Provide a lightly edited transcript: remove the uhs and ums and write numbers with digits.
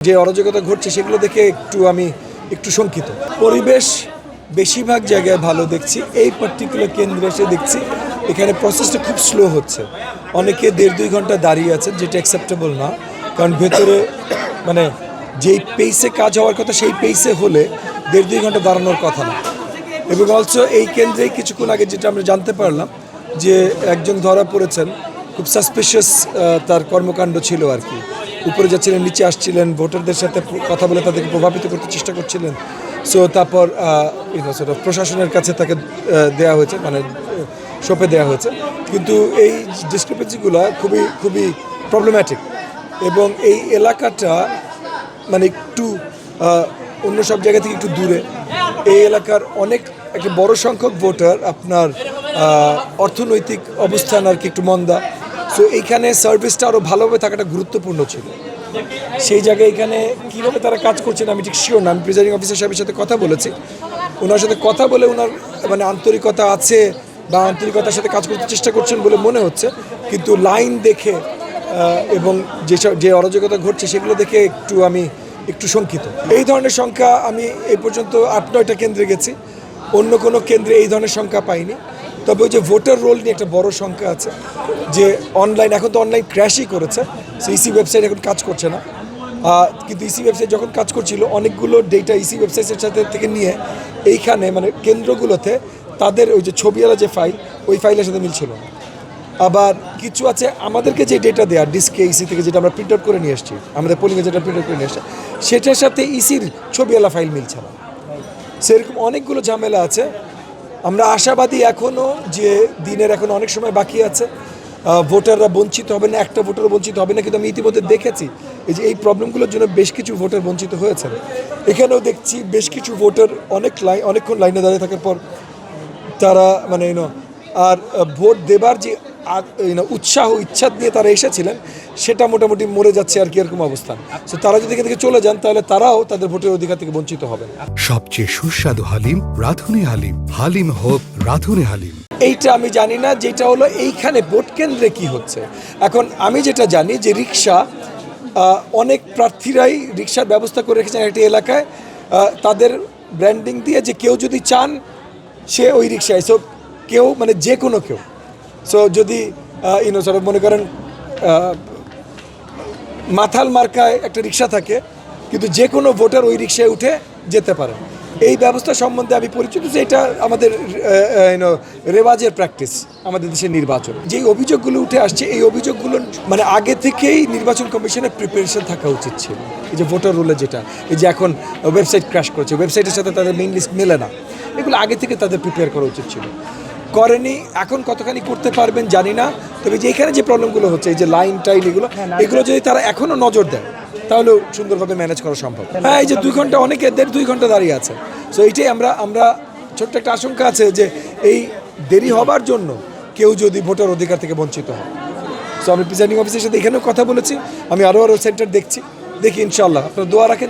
যে অরাজকতা ঘটছে সেগুলো দেখে আমি একটু শঙ্কিত। পরিবেশ বেশিরভাগ জায়গায় ভালো দেখছি, এই পার্টিকুলার কেন্দ্রে এসে দেখছি এখানে প্রসেসটা খুব স্লো হচ্ছে। অনেকে 1.5-2 ঘন্টা দাঁড়িয়ে আছেন, যেটা অ্যাকসেপ্টেবল না। কারণ ভেতরে মানে যেই পেসে কাজ হওয়ার কথা সেই পেসে হলে 1.5-2 ঘন্টা দাঁড়ানোর কথা না। এবং অলসো এই কেন্দ্রে কিছুক্ষণ আগে যেটা আমরা জানতে পারলাম যে একজন ধরা পড়েছেন, খুব সাসপিশিয়াস তার কর্মকাণ্ড ছিল আর কি। উপরে যাচ্ছিলেন, নিচে আসছিলেন, ভোটারদের সাথে কথা বলে তাদেরকে প্রভাবিত করতে চেষ্টা করছিলেন। সো তারপর প্রশাসনের কাছে তাকে দেওয়া হয়েছে, মানে সঁপে দেওয়া হয়েছে। কিন্তু এই ডিসক্রিপেন্সিগুলো খুবই প্রবলেম্যাটিক। এবং এই এলাকাটা মানে একটু অন্য সব জায়গা থেকে একটু দূরে। এই এলাকার একটা বড় সংখ্যক ভোটার আপনার অর্থনৈতিক অবস্থান আর কি একটু মন্দা। সো এইখানে সার্ভিসটা আরও ভালোভাবে থাকাটা গুরুত্বপূর্ণ ছিল। সেই জায়গায় এখানে কীভাবে তারা কাজ করছেন আমি ঠিক শিওর না। আমি প্রিজাইডিং অফিসার সাহেবের সাথে কথা বলেছি, ওনার সাথে কথা বলে ওনার মানে আন্তরিকতা আছে বা আন্তরিকতার সাথে কাজ করতে চেষ্টা করছেন বলে মনে হচ্ছে। কিন্তু লাইন দেখে এবং যে অরাজকতা ঘটছে সেগুলো দেখে আমি একটু শঙ্কিত। এই ধরনের সংখ্যা আমি এই পর্যন্ত 8-9টা কেন্দ্রে গেছি, অন্য কোনো কেন্দ্রে এই ধরনের সংখ্যা পাইনি। তবে ওই যে ভোটার রোল নিয়ে একটা বড় সংখ্যা আছে, যে অনলাইন এখন তো অনলাইন ক্র্যাশই করেছে। ইসি ওয়েবসাইট এখন কাজ করছে না। কিন্তু ইসি ওয়েবসাইট যখন কাজ করছিল অনেকগুলো ডেটা ইসি ওয়েবসাইটের সাথে থেকে নিয়ে এইখানে মানে কেন্দ্রগুলোতে তাদের ওই যে ছবিওয়ালা যে ফাইল, ওই ফাইলের সাথে মিলছিল না। আবার কিছু আছে আমাদেরকে যে ডেটা দেওয়া ডিস্কে ইসি থেকে, যেটা আমরা প্রিন্ট আউট করে নিয়ে এসেছি, আমাদের পোলিংয়ে যেটা প্রিন্ট আউট করে নিয়ে এসেছি, সেটার সাথে ইসির ছবিওয়ালা ফাইল মিলছে না। সেরকম অনেকগুলো ঝামেলা আছে। আমরা আশাবাদী এখনও যে দিনের এখন অনেক সময় বাকি আছে, ভোটাররা বঞ্চিত হবে না, একটা ভোটারও বঞ্চিত হবে না। কিন্তু আমি ইতিমধ্যে দেখেছি এই প্রবলেমগুলোর জন্য বেশ কিছু ভোটার বঞ্চিত হয়েছেন। এখানেও দেখছি বেশ কিছু ভোটার অনেকক্ষণ লাইনে দাঁড়িয়ে থাকার পর তারা মানে আর ভোট দেবার যে উৎসাহ ইচ্ছা নিয়ে তারা এসেছিলেন সেটা মোটামুটি মরে যাচ্ছে আর কি, এরকম অবস্থান। তো তারা যদি এখান থেকে চলে যান তাহলে তারাও তাদের ভোটের অধিকার থেকে বঞ্চিত হবে। সবচেয়ে সুস্বাদু হালিম রাঁধুনি হালিম, হালিম হোক রাঁধুনি হালিম। এইটা আমি জানি না যেটা হলো এইখানে ভোট কেন্দ্রে কি হচ্ছে। এখন আমি যেটা জানি যে রিক্সা, অনেক প্রার্থীরাই রিক্সার ব্যবস্থা করে রেখেছেন একটি এলাকায়, তাদের ব্র্যান্ডিং দিয়ে যে কেউ যদি চান সে ওই রিক্সায়, সো কেউ মানে যে কোনো কেউ, সো যদি মনে করেন মাথাল মার্কায় একটা রিক্সা থাকে, কিন্তু যে কোনো ভোটার ওই রিক্সায় উঠে যেতে পারে। এই ব্যবস্থা সম্বন্ধে আমি পরিচিত যে এটা আমাদের রেওয়াজের প্র্যাকটিস আমাদের দেশের নির্বাচন। যেই অভিযোগগুলো উঠে আসছে এই অভিযোগগুলো মানে আগে থেকেই নির্বাচন কমিশনের প্রিপারেশন থাকা উচিত ছিল। এই যে ভোটার রোলে যেটা, এই যে এখন ওয়েবসাইট ক্র্যাশ করেছে, ওয়েবসাইটের সাথে তাদের মেইন লিস্ট মেলে না, এগুলো আগে থেকে তাদের প্রিপেয়ার করা উচিত ছিল। করেনি। এখন কতখানি করতে পারবেন জানি না। তবে যে এখানে যে প্রবলেমগুলো হচ্ছে, এই যে লাইন টাইন এগুলো যদি তারা এখনও নজর দেয় তাহলেও সুন্দরভাবে ম্যানেজ করা সম্ভব। হ্যাঁ, এই যে 2 ঘন্টা, অনেকে 1.5-2 ঘন্টা দাঁড়িয়ে আছে। সো এইটাই আমরা ছোট্ট একটা আশঙ্কা আছে যে এই দেরি হবার জন্য কেউ যদি ভোটার অধিকার থেকে বঞ্চিত হয়। সো আমি প্রিজাইডিং অফিসের সাথে এখানেও কথা বলেছি, আমি আরও সেন্টার দেখি ইনশাল্লাহ। আপনারা দোয়া রাখেন।